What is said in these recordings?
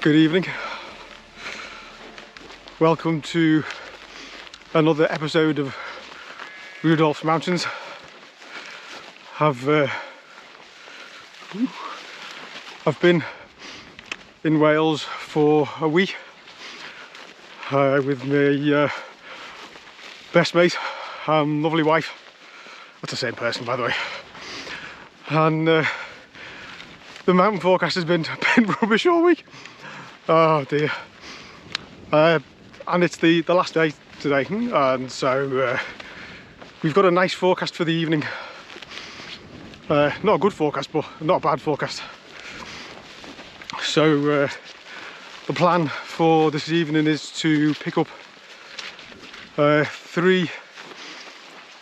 Good evening. Welcome to another episode of Rudolph's Mountains. I've been in Wales for a week with my best mate and lovely wife. That's the same person, by the way. And the mountain forecast has been rubbish all week. Oh dear. And it's the last day today, and so we've got a nice forecast for the evening. Not a good forecast, but not a bad forecast. So the plan for this evening is to pick up 3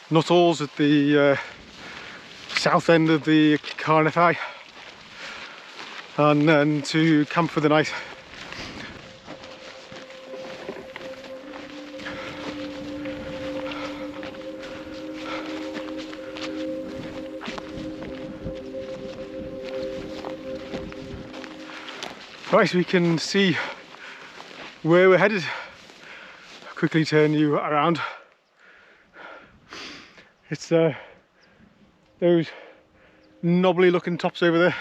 Nuttalls at the south end of the Carneddau, and then to camp for the night. Right, we can see where we're headed. I'll quickly turn you around. It's those knobbly looking tops over there.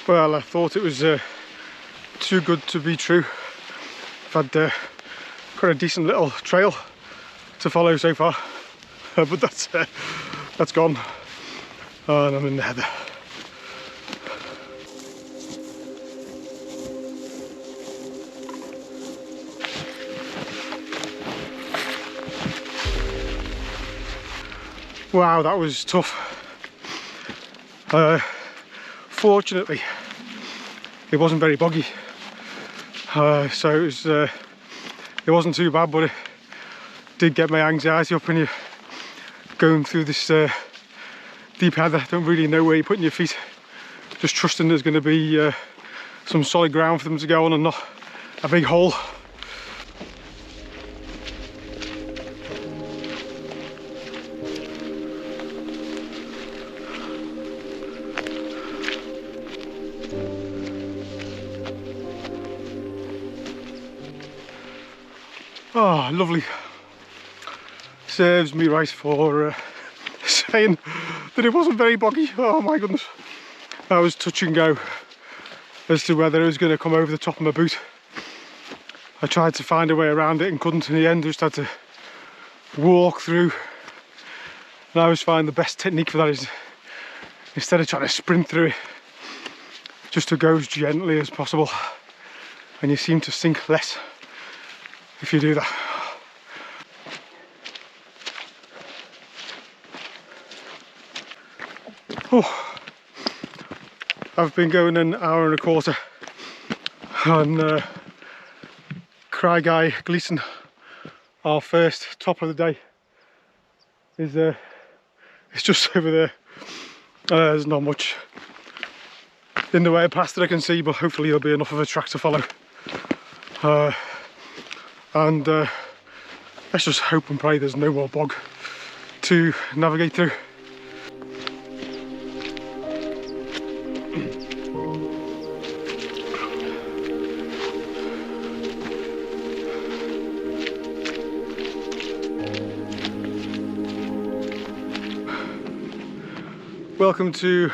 Well, I thought it was too good to be true. I've had quite a decent little trail to follow so far, but that's gone, and I'm in the heather. Wow, that was tough. Fortunately, it wasn't very boggy, so it wasn't too bad, but it did get my anxiety up when you're going through this deep heather. Don't really know where you're putting your feet, just trusting there's going to be some solid ground for them to go on and not a big hole. Oh, lovely. Serves me right for saying that it wasn't very boggy. Oh my goodness. I was touch and go as to whether it was going to come over the top of my boot. I tried to find a way around it and couldn't in the end. Just had to walk through. And I always find the best technique for that is, instead of trying to sprint through it, just to go as gently as possible. And you seem to sink less if you do that. Oh, I've been going an hour and a quarter on Creigiau Gleision. Our first top of the day is it's just over there. There's not much in the way of path that I can see, but hopefully there'll be enough of a track to follow. And let's just hope and pray there's no more bog to navigate through. Welcome to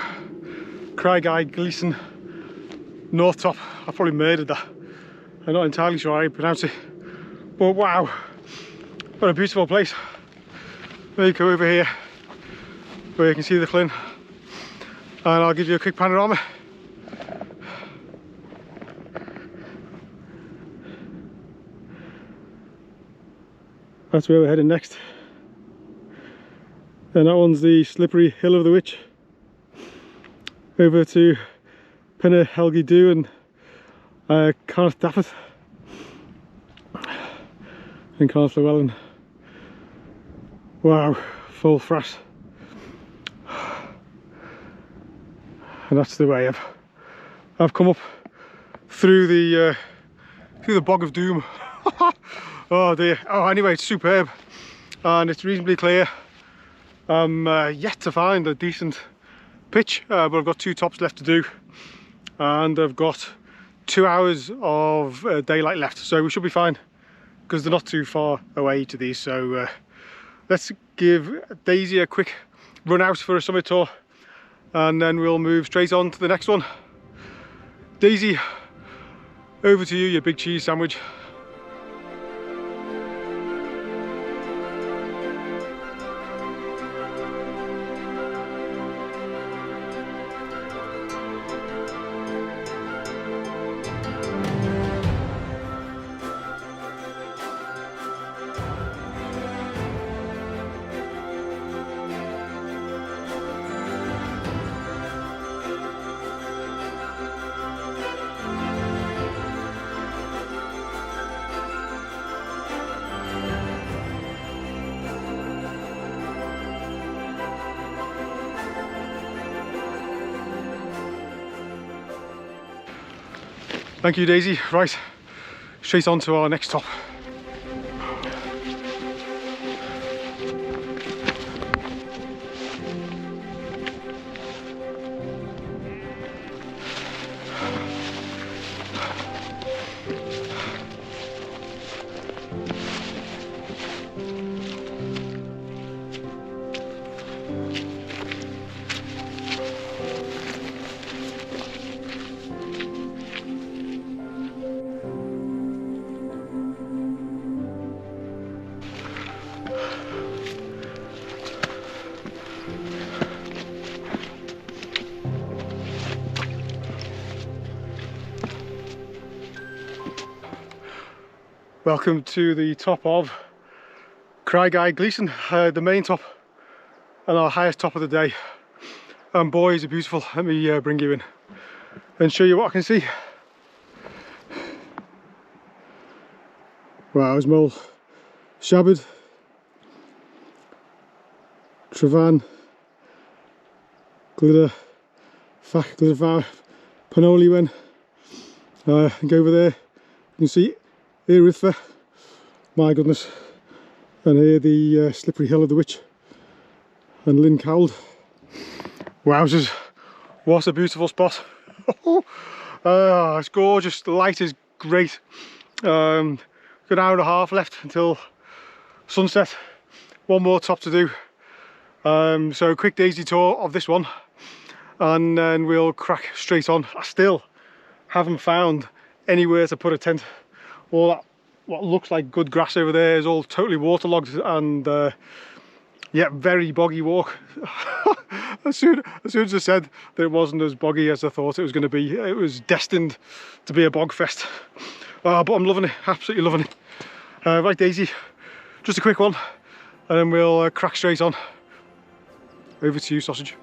Creigiau Gleision North top. I probably murdered that. I'm not entirely sure how you pronounce it. But wow, what a beautiful place. There you go, over here where you can see the Llyn, and I'll give you a quick panorama. That's where we're heading next. And that one's the slippery Hill of the Witch. Over to Carneddau and Carneddau and Carneddau. Wow, full frat. And that's the way I've come up through the bog of doom. Oh dear. Oh, anyway, it's superb and it's reasonably clear. I'm yet to find a decent pitch, but I've got 2 tops left to do, and I've got 2 hours of daylight left, so we should be fine because they're not too far away to these. So let's give Daisy a quick run out for a summit tour, and then we'll move straight on to the next one. Daisy, over to you, your big cheese sandwich. Thank you, Daisy. Right, straight on to our next top. Welcome to the top of Creigiau Gleision, the main top and our highest top of the day. And boy, is it beautiful. Let me bring you in and show you what I can see. Wow, there's Mole, Shabad, Trevan, Glitter, Fach, Glitter, Panoliwen. And over there you can see Eritha, my goodness, and here the slippery hill of the witch, and Llyn Cowlyd. Wowzers, what a beautiful spot. It's gorgeous, the light is great. Got an hour and a half left until sunset, one more top to do. So a quick Daisy tour of this one and then we'll crack straight on. I still haven't found anywhere to put a tent. All that what looks like good grass over there is all totally waterlogged and yeah, very boggy walk. as soon as I said that it wasn't as boggy as I thought it was going to be, it was destined to be a bog fest. But I'm loving it, absolutely loving it. Right, Daisy, just a quick one and then we'll crack straight on. Over to you, sausage.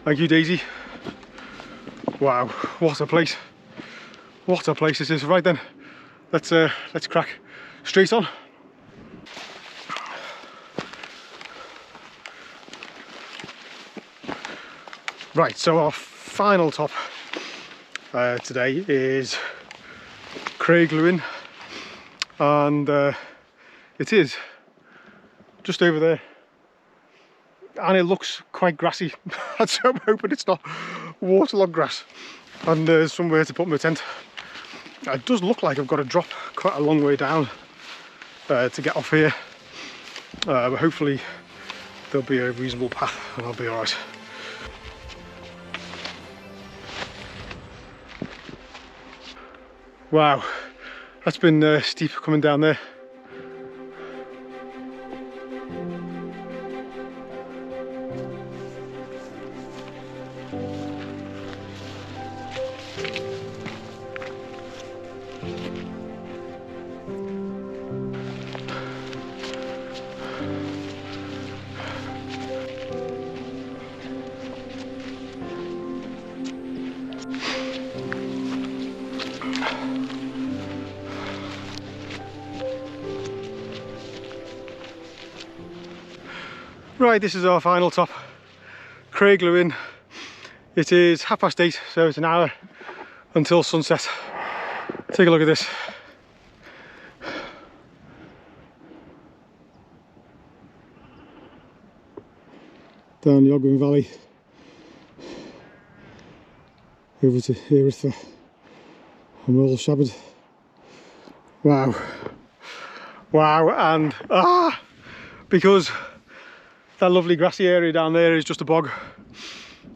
Thank you, Daisy. Wow, what a place. What a place this is. Right then, let's crack straight on. Right, so our final top today is Craiglwyn, and it is just over there. And it looks quite grassy, so I'm hoping it's not waterlogged grass and there's somewhere to put my tent. It does look like I've got to drop quite a long way down to get off here, but hopefully there'll be a reasonable path and I'll be alright. Wow, that's been steep coming down there. Right, this is our final top, Craiglwyn. It is 8:30, so it's an hour until sunset. Take a look at this. Down the Ogwen Valley, over to Erith and Royal Shabbat. Wow, wow, and because that lovely grassy area down there is just a bog.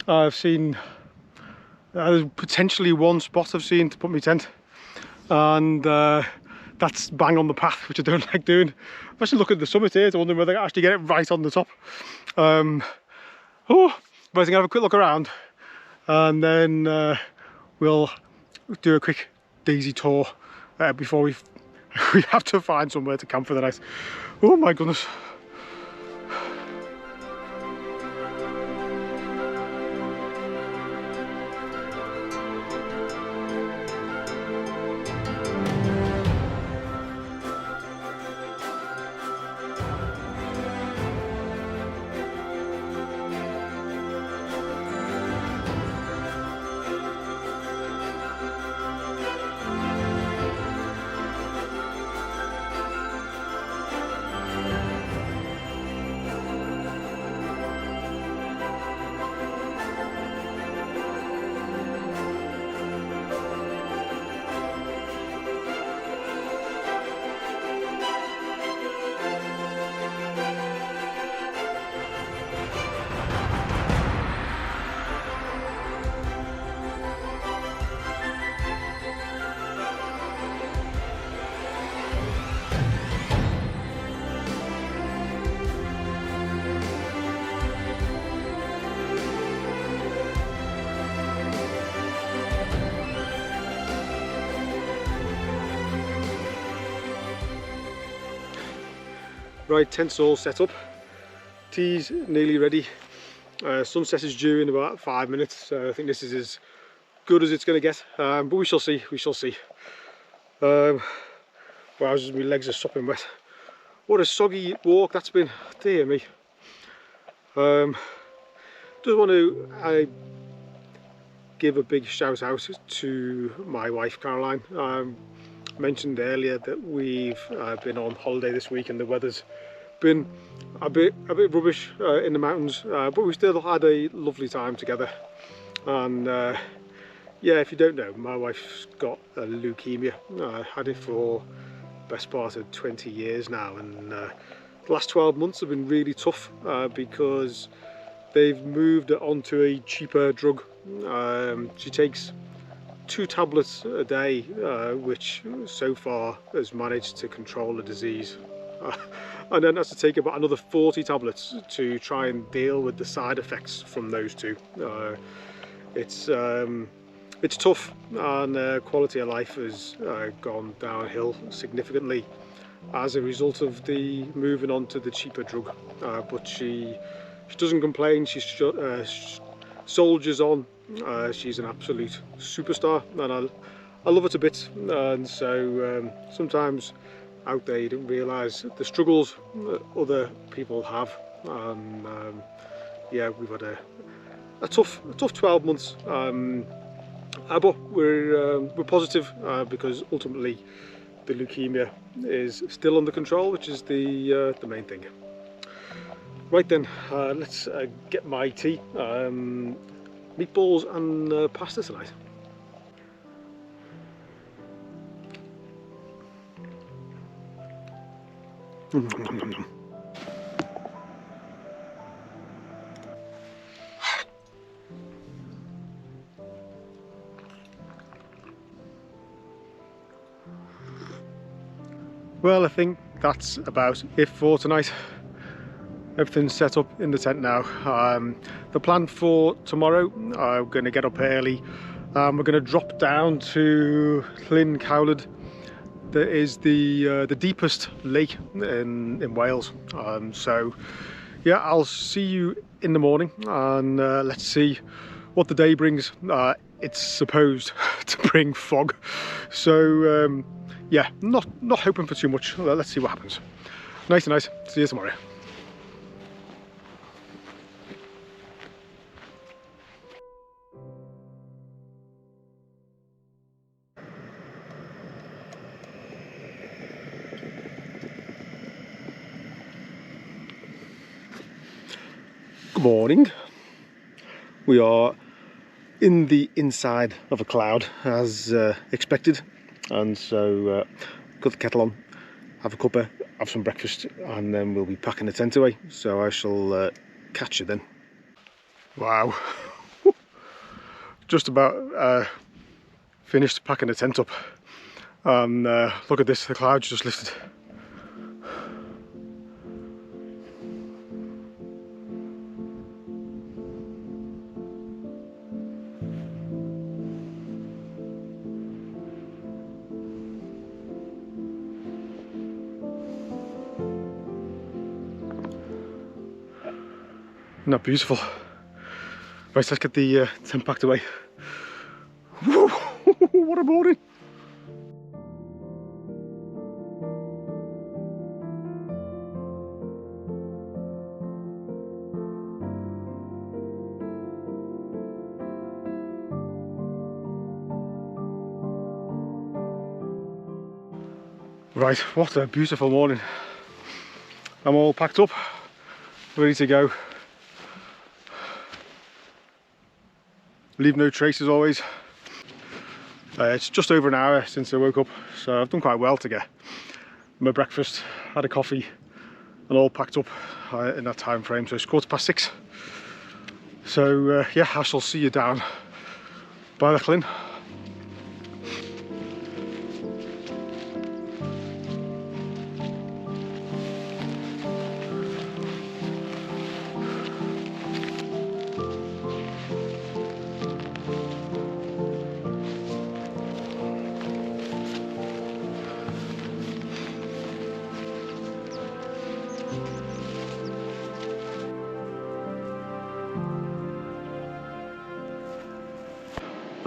I've seen there's potentially one spot I've seen to put my tent, and that's bang on the path, which I don't like doing. I'm actually looking at the summit here to wonder whether I can actually get it right on the top. But I think I'll have a quick look around, and then we'll do a quick daisy tour before we have to find somewhere to camp for the night. Oh my goodness. Right, tent's all set up, tea's nearly ready. Sunset is due in about 5 minutes, so I think this is as good as it's going to get, but we shall see, we shall see. Wow, my legs are sopping wet. What a soggy walk that's been, dear me. Just want to give a big shout out to my wife Caroline. Mentioned earlier that we've been on holiday this week and the weather's been a bit rubbish in the mountains, but we still had a lovely time together. And yeah, if you don't know, my wife's got leukemia. Had it for the best part of 20 years now, and the last 12 months have been really tough because they've moved onto a cheaper drug. She takes 2 tablets a day, which so far has managed to control the disease, and then has to take about another 40 tablets to try and deal with the side effects from those 2. It's tough, and quality of life has gone downhill significantly as a result of the moving on to the cheaper drug, but she doesn't complain. She soldiers on. She's an absolute superstar, and I love her to bits. And so sometimes out there you don't realise the struggles that other people have. And yeah, we've had a tough 12 months, but we're positive because ultimately the leukemia is still under control, which is the main thing. Right then, let's get my tea. Meatballs and pasta tonight. Nom, nom, nom, nom, nom. Well, I think that's about it for tonight. Everything's set up in the tent now. The plan for tomorrow, I'm going to get up early. We're going to drop down to Llyn Cowlyd. That is the deepest lake in Wales. So yeah, I'll see you in the morning, and let's see what the day brings. It's supposed to bring fog, so yeah, not hoping for too much. Let's see what happens. Nice and nice. See you tomorrow. Good morning. We are in the inside of a cloud as expected, and so got the kettle on, have a cuppa, have some breakfast, and then we'll be packing the tent away. So I shall catch you then. Wow. Just about finished packing the tent up, and look at this, the clouds just lifted. Isn't that beautiful? Right, let's get the tent packed away. Woo, what a morning! Right, what a beautiful morning. I'm all packed up, ready to go. Leave no trace as always. It's just over an hour since I woke up, so I've done quite well to get my breakfast, had a coffee, and all packed up in that time frame. So it's 6:15. So yeah, I shall see you down by the Llyn.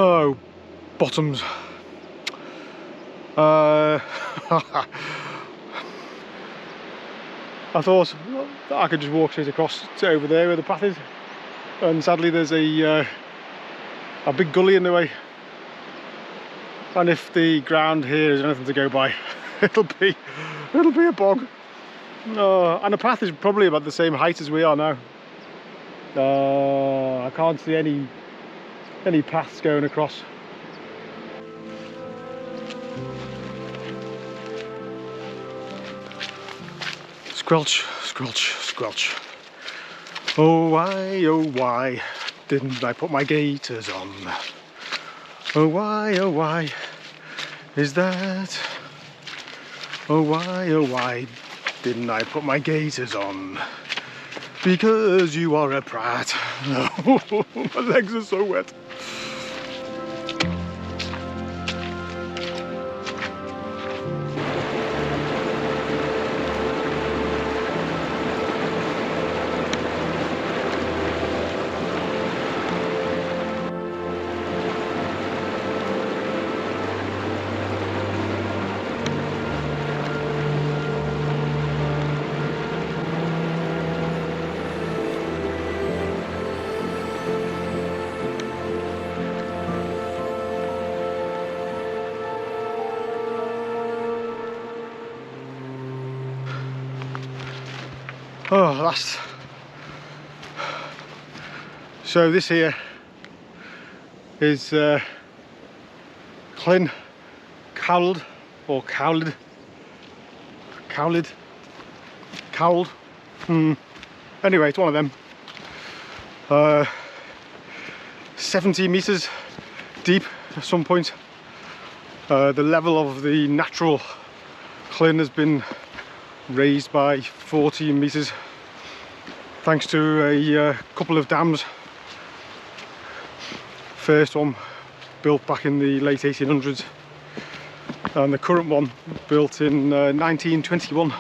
Oh, bottoms. I thought I could just walk straight across to over there where the path is, and sadly there's a big gully in the way, and if the ground here is anything to go by, it'll be a bog. And the path is probably about the same height as we are now. I can't see any paths going across. Squelch, squelch, squelch. Oh why didn't I put my gaiters on? Oh why is that? Oh why didn't I put my gaiters on? Because you are a prat. Oh, my legs are so wet. Oh, last. So this here is Llyn Cowlyd or Cowlyd. Cowlyd. Anyway, it's one of them. 70 meters deep at some point. The level of the natural Llyn has been raised by 14 meters thanks to a couple of dams. First one built back in the late 1800s and the current one built in 1921.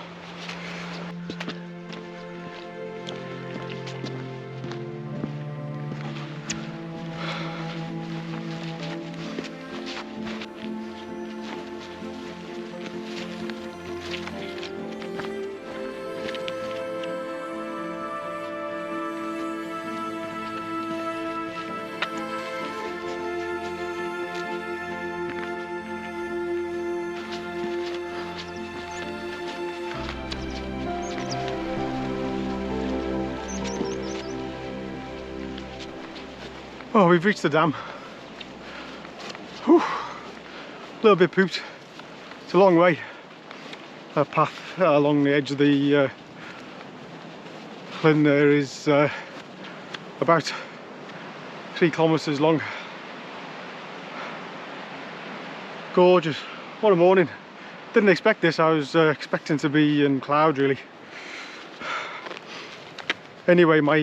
Oh, we've reached the dam. Whew. A little bit pooped. It's a long way. A path along the edge of the Llyn there is about 3 kilometres long. Gorgeous. What a morning. Didn't expect this. I was expecting to be in cloud really. Anyway, my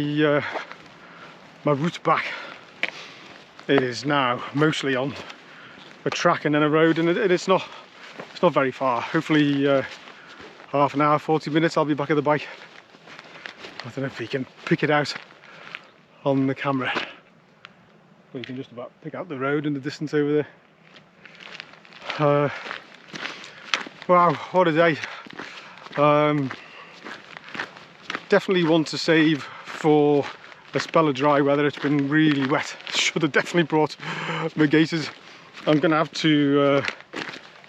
route back is now mostly on a track and then a road, and it's not very far. Hopefully half an hour, 40 minutes I'll be back at the bike. I don't know if you can pick it out on the camera, but you can just about pick out the road in the distance over there. Wow, what a day. Definitely want to save for a spell of dry weather. It's been really wet. Should have definitely brought my gaiters. I'm gonna have to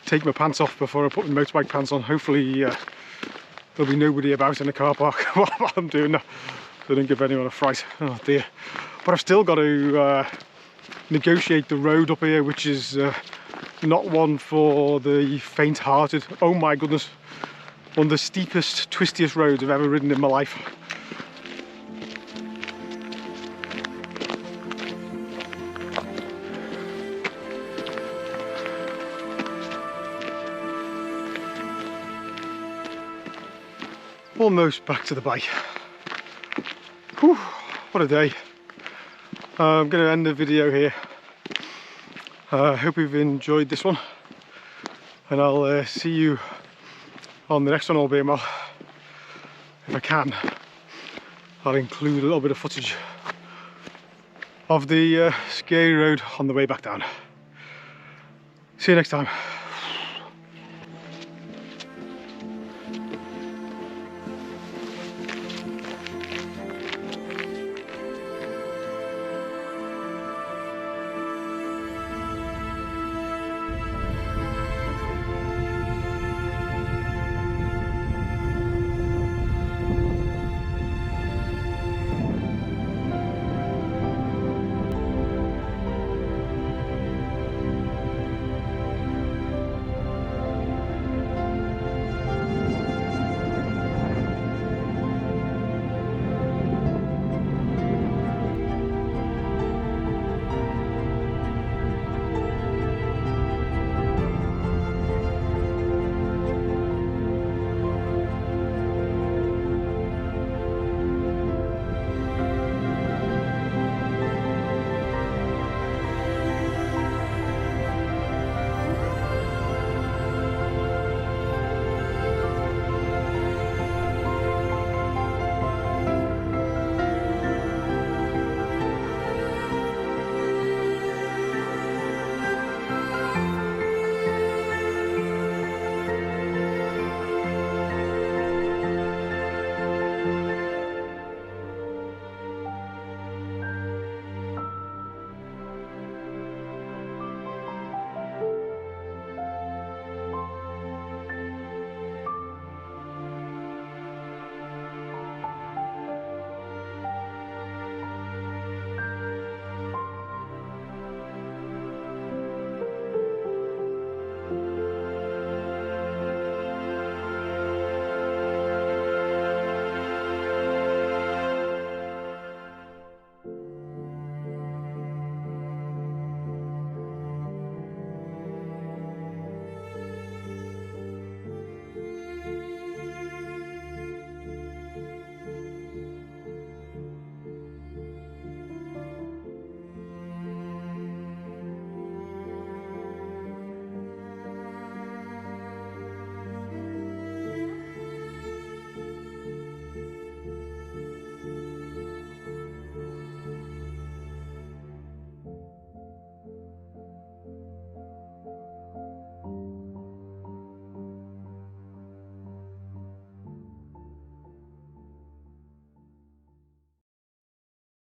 take my pants off before I put my motorbike pants on. Hopefully there'll be nobody about in the car park while I'm doing that, so I don't give anyone a fright. Oh dear. But I've still got to negotiate the road up here, which is not one for the faint-hearted. Oh my goodness, one of the steepest, twistiest roads I've ever ridden in my life. Almost back to the bike. Whew, what a day. I'm going to end the video here. Hope you've enjoyed this one, and I'll see you on the next one, albeit well. If I can, I'll include a little bit of footage of the scary road on the way back down. See you next time.